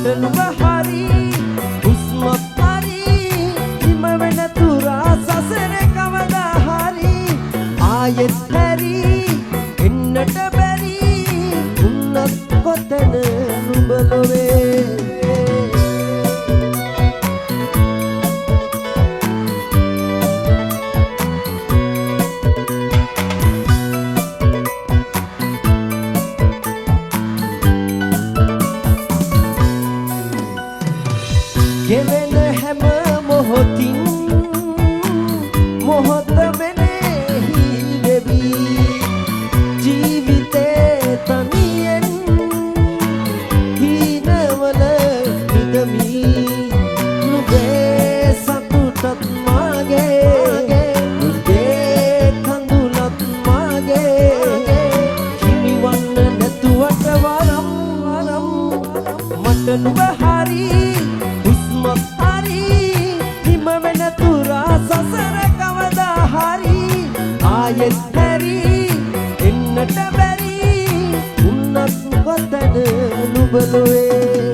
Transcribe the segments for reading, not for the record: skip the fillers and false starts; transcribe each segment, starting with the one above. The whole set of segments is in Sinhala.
මට නුඹ හරි හුස්මත් හරි හිම වෙන තුරා සසරේ කවදා හරි ආයෙත් හැරි එන්නට බැරි උන්නත් කොතන නුඹ ලොවේ ගෙවෙන හැම මොහොතින් මොහොත වෙනෙහි වෙවි ජීවිතේ තනියෙන් හීනවල නිදමි නුඹේ සතුටත් මාගේ නුඹේ කඳුලත් මාගේ හිමිවන්න නැතුවට වරම් මට නුඹ හරි හරි හිම වෙන තුරා සසර කවදා හරි ආයෙත් හැරි එන්නට බැරි උන්නත් කොතන නුඹ ලොවේ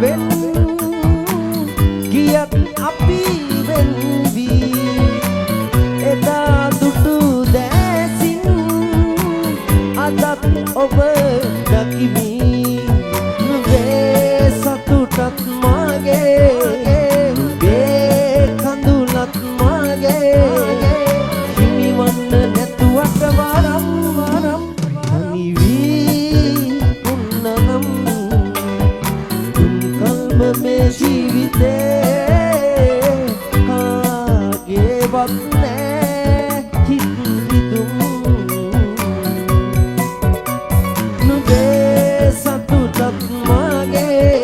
වෙන් ගියත් අපි වෙන් වී එදා දුටු දැසින් අදත් ඔබ දකිමි නුඹේ සතුටත් මාගේ නුඹේ කඳුලත් මාගේ හිමිවන්න නැතුවට වරම් තනි වී උන්නනම් මේ ජීවිතේ කාගේවත් නෑ හිත් රිදුම් නුඹේ සතුටත් මාගේ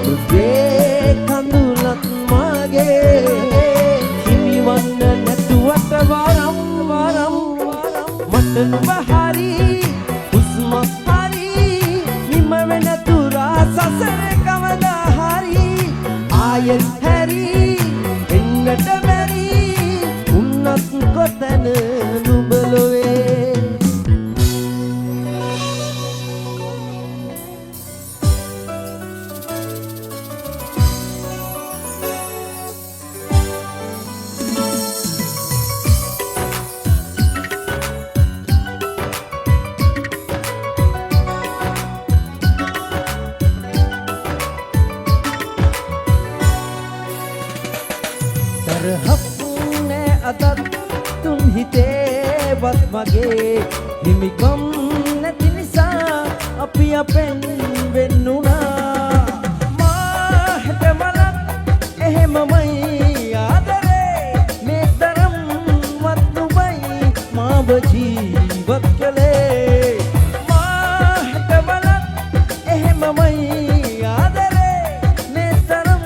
නුඹේ කඳුලත් මාගේ හිමිවන්න නැතුවට වරම් මට නුඹ හරි හුස්මත් හරි හිම වෙන තුරා සසරේ කවදා ආයෙත් හැරි එන්නට බැරි උන්නත් කොතන නුඹ ලොවේ तरहक ने अदत तुम හිතේවත් වගේ හිමිකම් නැති නිසා අපි අපෙන් වෙන්නුණා මා හැටමලක් එහෙමමයි ආදරේ මේ තරම් වත් නුඹයි මාව ජීවත් කළේ මා හැටමලක් එහෙමමයි ආදරේ මේ තරම්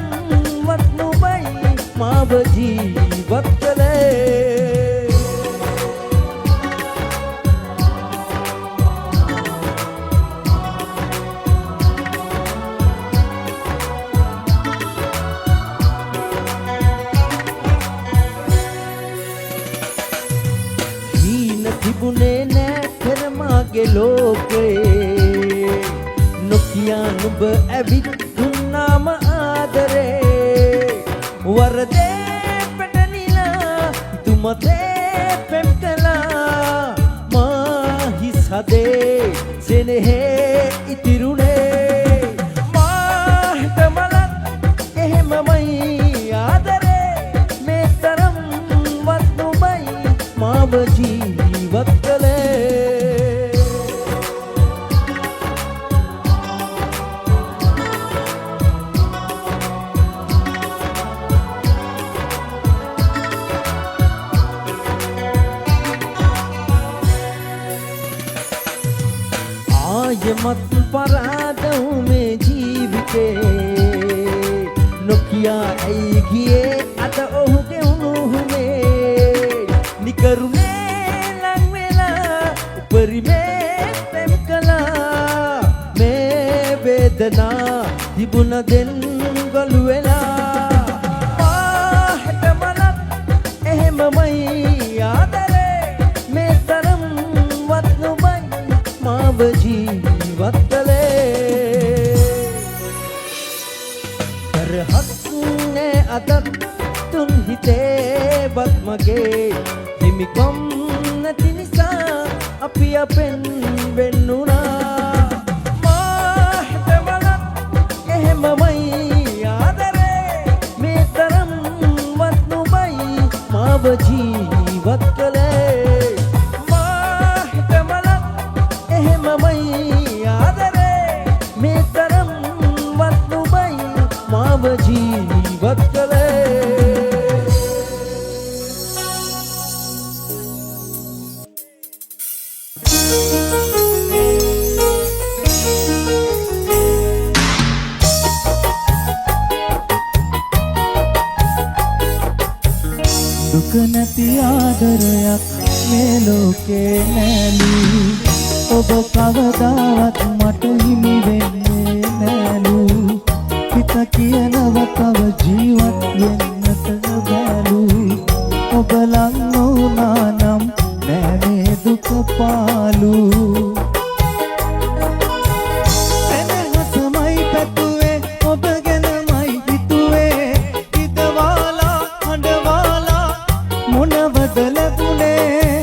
වත් නුඹයි මාව ජීවත් කළේ තිබුණේ නෑ කරමාගේ ලෝකේ නොකියා නුඹ ඇවිත් දුන්නාම ආදරේ වරදේ පැටනිලා තුමතේ පෙම් කළා මා හිස් හදේ සෙනෙහේ ඉතිරුනේ මා හිතමලක් එහෙමමයි ආදරේ මේ තරම් වත් නුඹයි මාව ජීවත් කළේ ආයමත් පරාදව් මේ ජීවිතේ නොකියා ඇයි ගියේ අද ඔහුගේ උණුහුමේ නිකරුණේ ලං වෙලා උපරිමේ පෙම් කළා වේදනා තිබුණ දෙන් ගොළු වෙලා පාහට මලක් එහෙමමයි ආදරේ මේ තරම් වත් නොබයි මාව ජීවත් කළේ කරහක් නෑ අදත් තුන් හිතේ වත් මගේ හිමිකම් නැති නිසා අපි අපෙන් වෙන්නුනා මාහට මලක් එහෙමමයි ආදරේ මේ තරම් වත් නොබයි මාව ජීවත් කළේ මාහට මලක් එහෙමමයි ආදරේ මේ තරම් වත් නොබයි මාව ජීවත් කළේ දුක නැති ආදරයක් මේ ලෝකේ නැලු ඔබ කවදාවත් මට හිමි වෙන්නේ නැලු හිත කියනව තව ජීවත් වෙන්නට බැලු ඔබ ලං වුණා නම් නෑ මේ දුක පාලු සෙනෙහසමයි පැතුවේ ඔබ ගැනමයි හිතුවේ හිතවාලා හඬවාලා මොනවද ලැබුණේ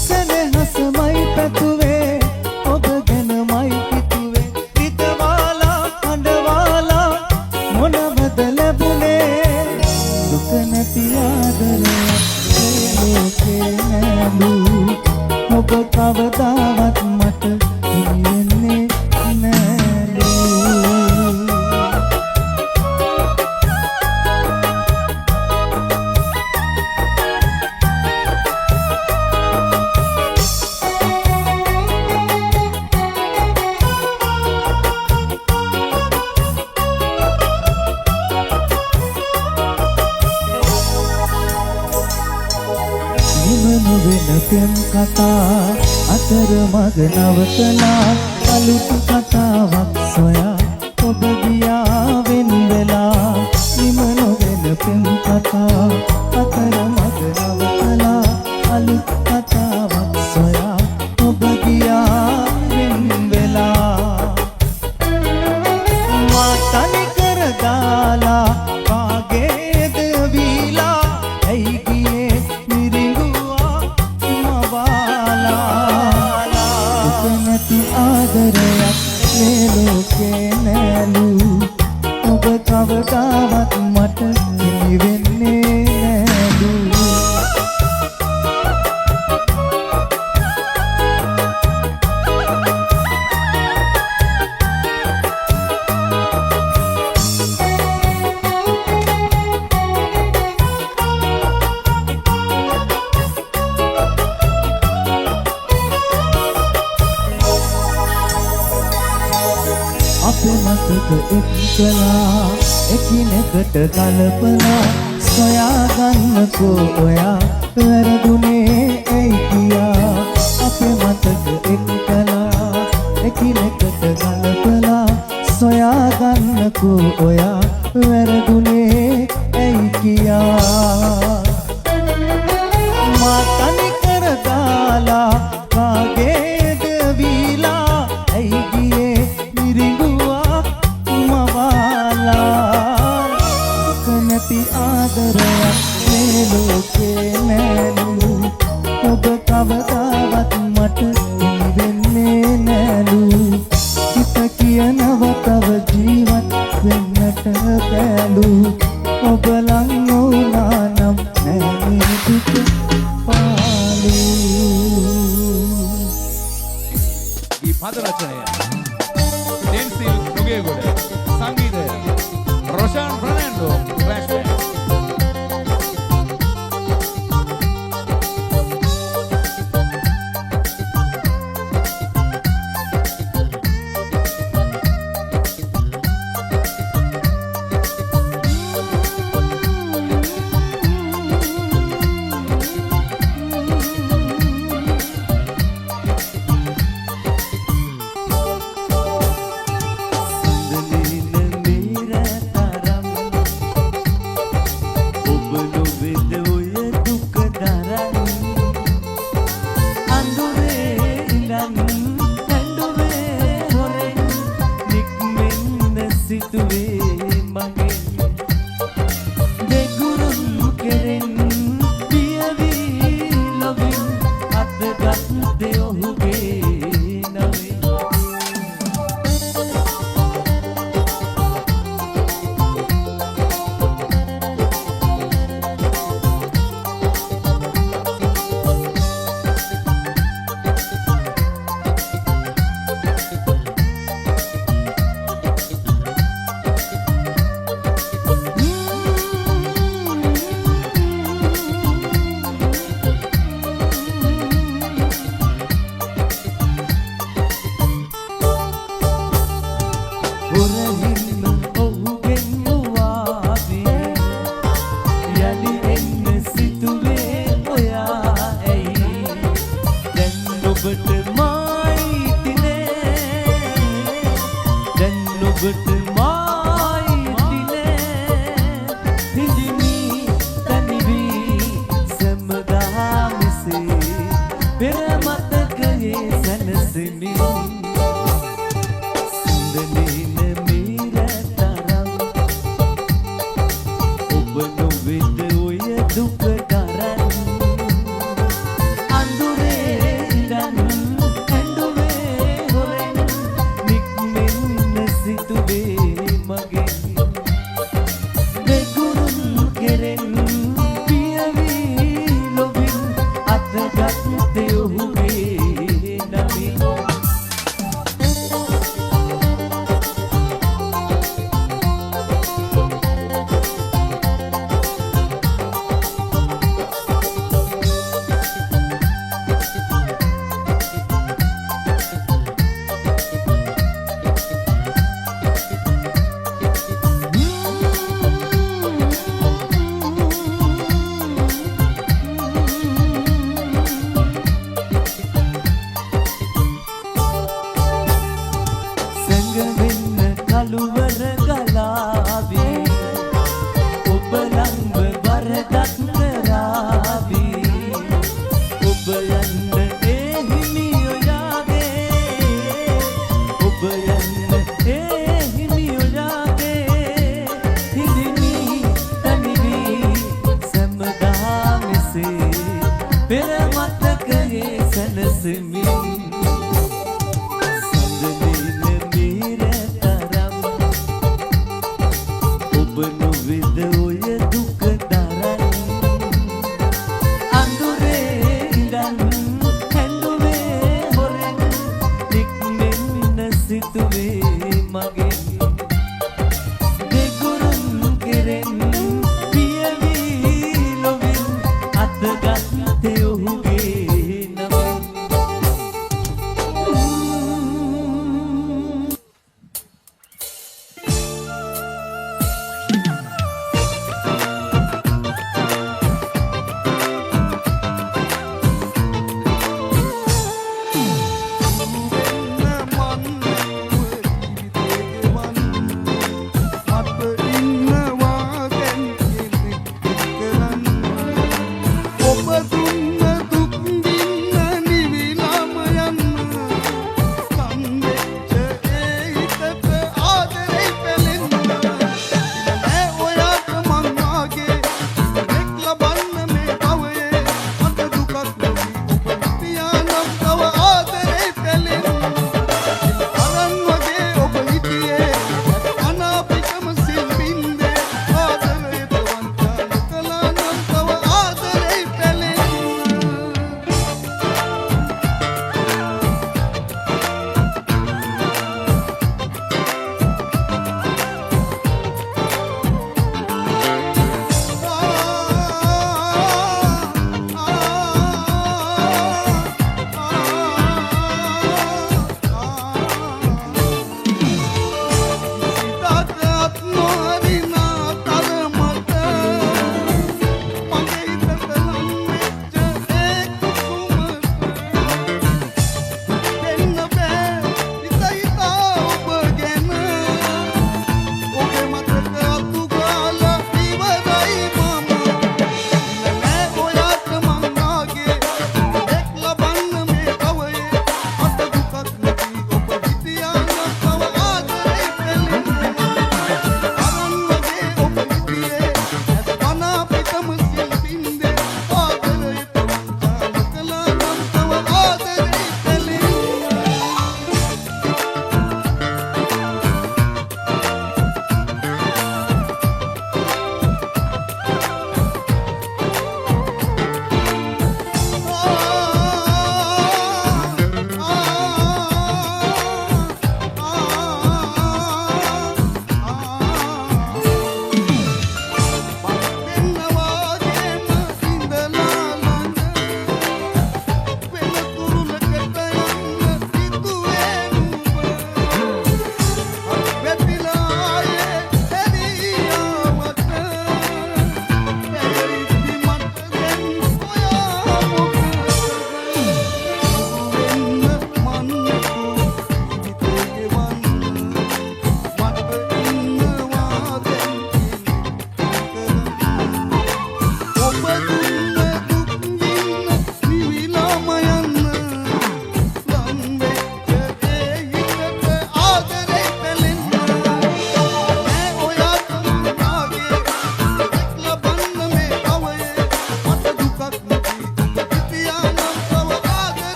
සෙනෙහසමයි පැතුවේ ඔබ ගැනමයි හිතුවේ හිතවාලා හඬවාලා මොනවද ලැබුණේ දුක නැති ආදරයක් මේ ලෝකේ නැලු ඔබ කවදාවත් මට හිමි වෙන්නේ නැලු නිමනු වෙන පෙම් කතා අතරමඟ නවතලා අලුත් කතාවක් සොයා ඔබ ගියා වෙන් වෙලා නිමනු වෙන පෙම් කතා අතරමඟ නවතලා අලුත් කතාවක් සොයා ඔබ ගියා වෙන් වෙලා මා තනි කර දාලා කාගේද වීලා ඇයි ගියේ මිරිඟුවා මවාලා දුක නැති ආදරයක් මේ ලෝකේ නැලු ඔබ කවදාවත් මට හිමි වෙන්නේ නැලු අපේ මතක එක්කලා එකිනෙකට ගලපලා සොයාගන්නකෝ ඔයා වැරදුනේ ඇයි කියා අපේ මතක එක්කලා එකිනෙකට ගලපලා සොයාගන්නකෝ ඔයා වැරදුනේ ඇයි කියා මා තනි කර දාලා කාගේද වීලා ඇයි ගියේ මිරිඟුවා මවාලා දුක නැති ආදරයක් මේ ලෝකේ නැලු ඔබ කවදාවත් මට හිමි වෙන්නේ නැලු හිත කියනව තව ජීවත් වෙන්නට බැලු ඔබ ලං වුණා නම් නෑ මේ දුක පාලු ಈ ಪದ ರಚನೆಯ ಡೇನ್ಸಿಲ್ ನುಗೇಗೌಡ ಸಂಗೀತ ರೋಷನ್ ಫರ್ನಾಂಡೋ ಫ್ಲಾಶ್ ಬ್ಯಾಕ್ ඔබට මායි දිනේ හිඳිමි තනිවි සම්මදා මෙසේ පෙර මතකයේ සැනසෙමි සුන්දරීන මීරතරම් ඔබ නොවෙද ඔය දුක තරම් අඳුරේ ඉඳන් ඇඬුවේ හොරෙන් නික්මෙන්න සිතුවේ මගෙන් දෙගුරුන් කෙරෙන් පියවි ලොබින් අතගත්තේ ඔහුගේ නමින් සැඟවෙන්න කළුවර ගලාවී ඔබ ළඟ වරදක් කරාවී ඔබ යන්න ඒ හිමියෝ යාගේ ඔබ යන්න ඒ හිමියෝ යාගේ හිඳිමි තනිවි සම්මදා මෙසේ පෙර මතකයේ සැනසෙමි ඔබ නොවෙද ඔය දුක තරම් අඳුරේ ඉඳන් හැඬුවේ හොරෙන් නික්මෙන්න සිතුවේ මගෙන් දෙගුරුන් කෙරෙන් පියවි ලොවින් අතගත්තේ ඔහුගේ නමින්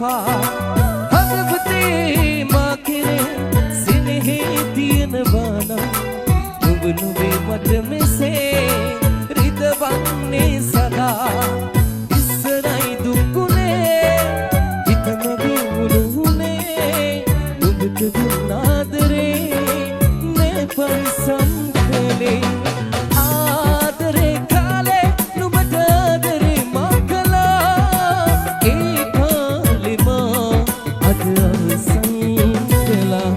එපා හදවතේ මා කෙරේ සිනෙහේ තියෙනවා නම් නුඹ නුඹේ මට මෙසේ රිදවන්නේ සදා ඉස්සරයි දුක්ුනේ හිතමගේ උළුනේ නුඹට දුන්නාදරේ නේ පරිසම් කළේ ආදරේ කාලේ නුඹට ආදරේ මා කළා ඒ කාලේ මා අද අවසන් කළා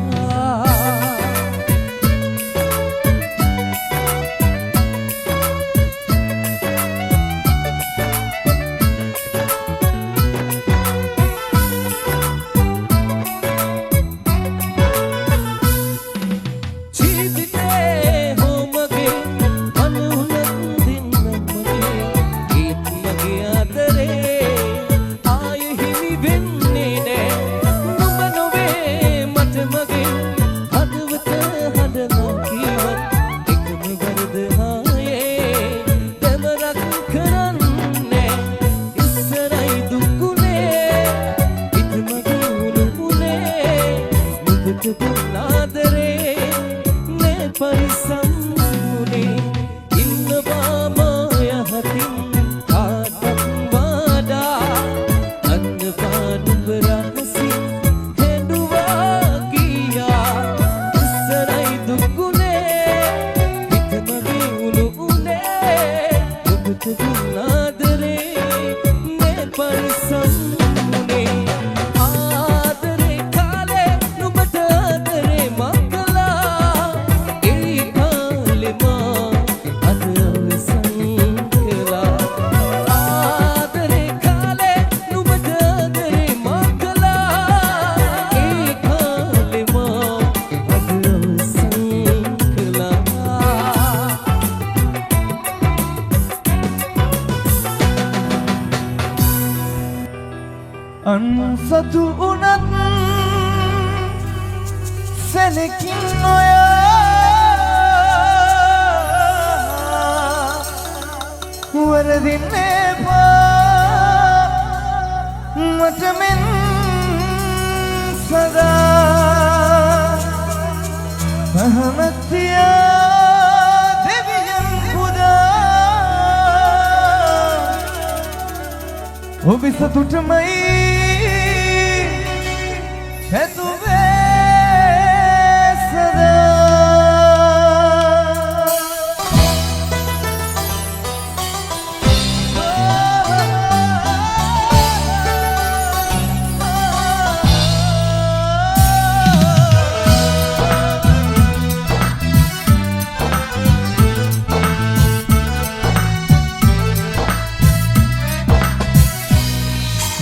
අන්සතු උනත් සැලකින් නොයා වරදින්නේ පා මට මෙන් සදා මහමත්තියා දෙවියන් පුදා ඔබ සතුටමයි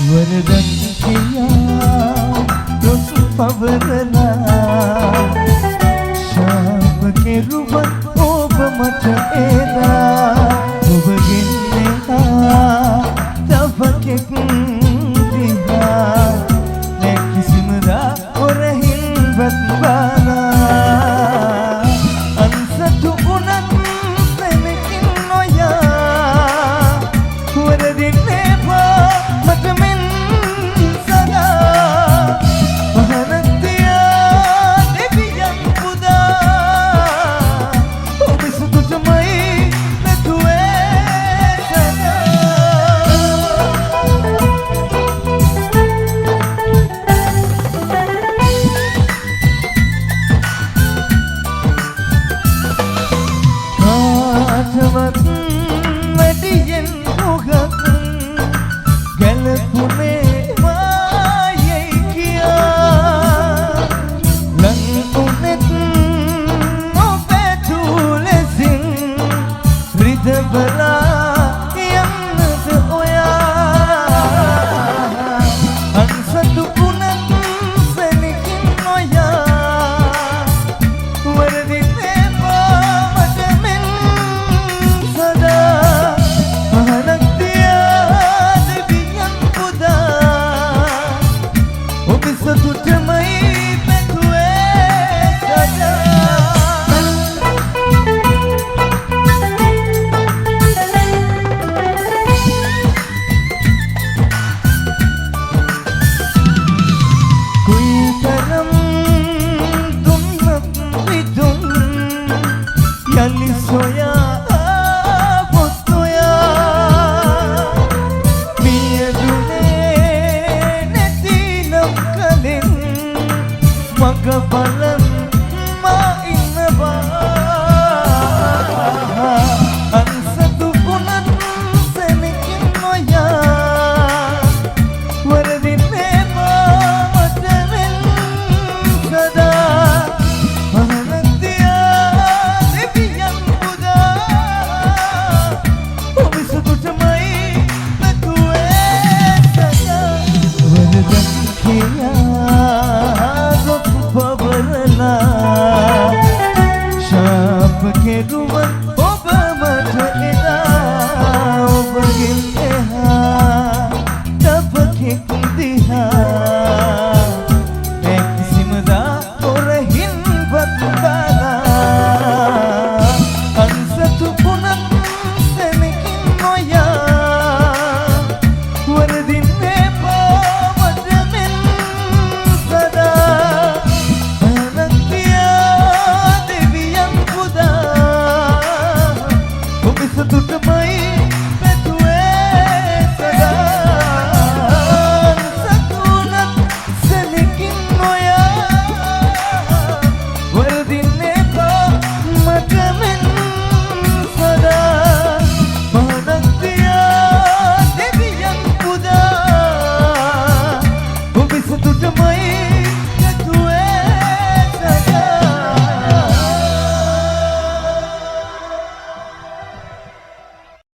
वरदन किया तुस पवरना शाप के रूपन ओब मच एना ओब गिन्ने तब के कुंदिया ने किस्मरा और हिम्मत बाना अंसतु उनत सेनकिन नोया वरदिने मत में බලන් මා ඉන්නවා අන්සතු උනත් සෙනකින් නොයා වරදින්නේ මට වෙන් සදා මනන්තියා දෙවියන් පුදා ඔබසතුටමයි නතුවේ සදා වරදන් කියා ගොත් පවරලා ශාප කෙරුවන් ඔබ මට එදා ඔබගෙන් එහා තපකෙක් දිහා